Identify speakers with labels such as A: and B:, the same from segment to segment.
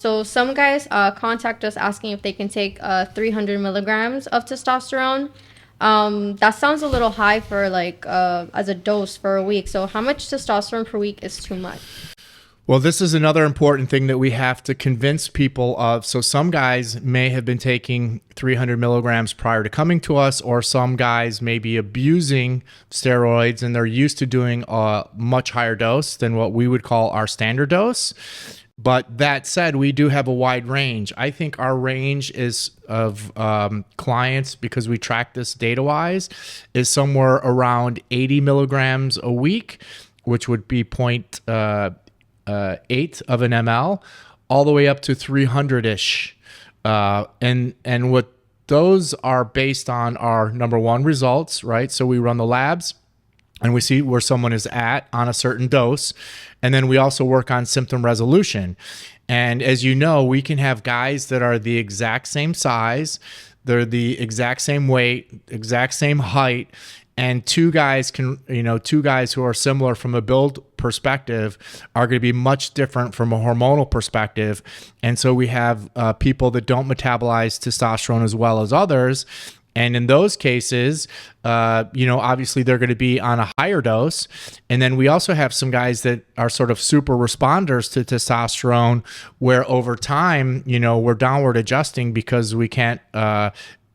A: So some guys contact us asking if they can take 300 milligrams of testosterone. That sounds a little high for like as a dose for a week. So how much testosterone per week is too much?
B: Well, this is another important thing that we have to convince people of. So some guys may have been taking 300 milligrams prior to coming to us, or some guys may be abusing steroids and they're used to doing a much higher dose than what we would call our standard dose. But that said, we do have a wide range. I think our range is of clients, because we track this data-wise, is somewhere around 80 milligrams a week, which would be 0.8 of an ml, all the way up to 300-ish. And what those are based on are, number one, results, right? So we run the labs and we see where someone is at on a certain dose. And then we also work on symptom resolution. And as you know, we can have guys that are the exact same size, they're the exact same weight, exact same height, and two guys who are similar from a build perspective are going to be much different from a hormonal perspective. And so we have people that don't metabolize testosterone as well as others. And in those cases, obviously they're going to be on a higher dose. And then we also have some guys that are sort of super responders to testosterone, where over time, we're downward adjusting because we can't,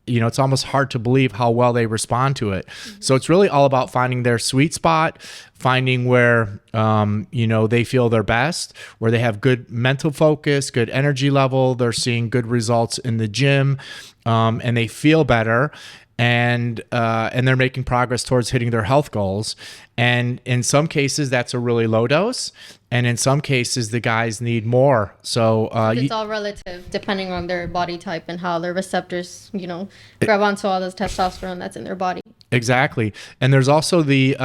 B: it's almost hard to believe how well they respond to it. Mm-hmm. So it's really all about finding their sweet spot, finding where, they feel their best, where they have good mental focus, good energy level, they're seeing good results in the gym, and they feel better. And they're making progress towards hitting their health goals. And in some cases, that's a really low dose. And in some cases, the guys need more. So
A: it's all relative, depending on their body type and how their receptors, grab onto all this testosterone that's in their body.
B: Exactly. And there's also the,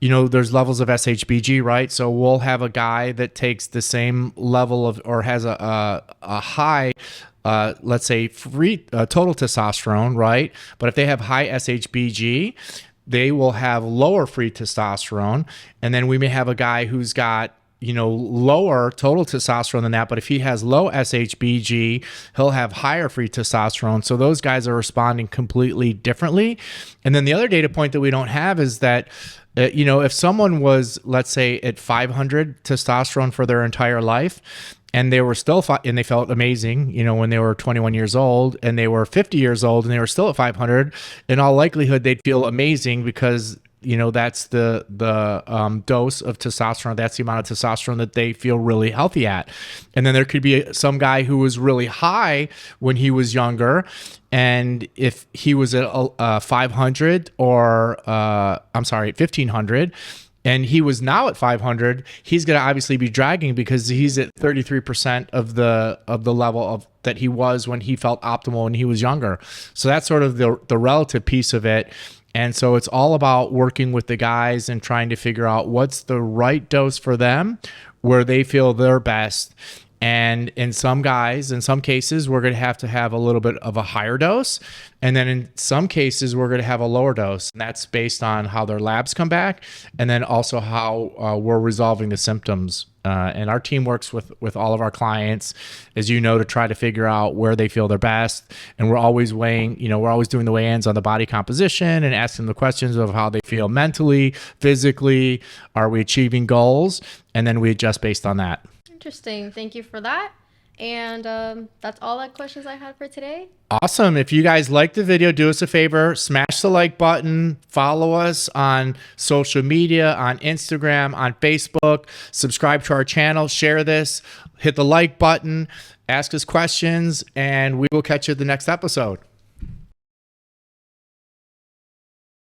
B: there's levels of SHBG, right? So we'll have a guy that takes the same level of, or has a high, let's say free total testosterone, right? But if they have high SHBG, they will have lower free testosterone. And then we may have a guy who's got, lower total testosterone than that. But if he has low SHBG, he'll have higher free testosterone. So those guys are responding completely differently. And then the other data point that we don't have is that, if someone was, let's say, at 500 testosterone for their entire life, and they were still, and they felt amazing, when they were 21 years old, and they were 50 years old and they were still at 500, in all likelihood, they'd feel amazing because, that's the dose of testosterone. That's the amount of testosterone that they feel really healthy at. And then there could be some guy who was really high when he was younger. And if he was at 500 or, 1500, and he was now at 500, he's going to obviously be dragging because he's at 33% of the level of that he was when he felt optimal when he was younger. So that's sort of the relative piece of it. And so it's all about working with the guys and trying to figure out what's the right dose for them, where they feel their best. And in some cases, we're going to have a little bit of a higher dose. And then in some cases, we're going to have a lower dose. And that's based on how their labs come back, and then also how we're resolving the symptoms. And our team works with all of our clients, as you know, to try to figure out where they feel their best. And we're always we're always doing the weigh-ins on the body composition and asking the questions of how they feel mentally, physically, are we achieving goals? And then we adjust based on that.
A: Interesting. Thank you for that. And that's all the questions I had for today.
B: Awesome. If you guys liked the video, do us a favor, smash the like button, follow us on social media, on Instagram, on Facebook, subscribe to our channel, share this, hit the like button, ask us questions, and we will catch you at the next episode.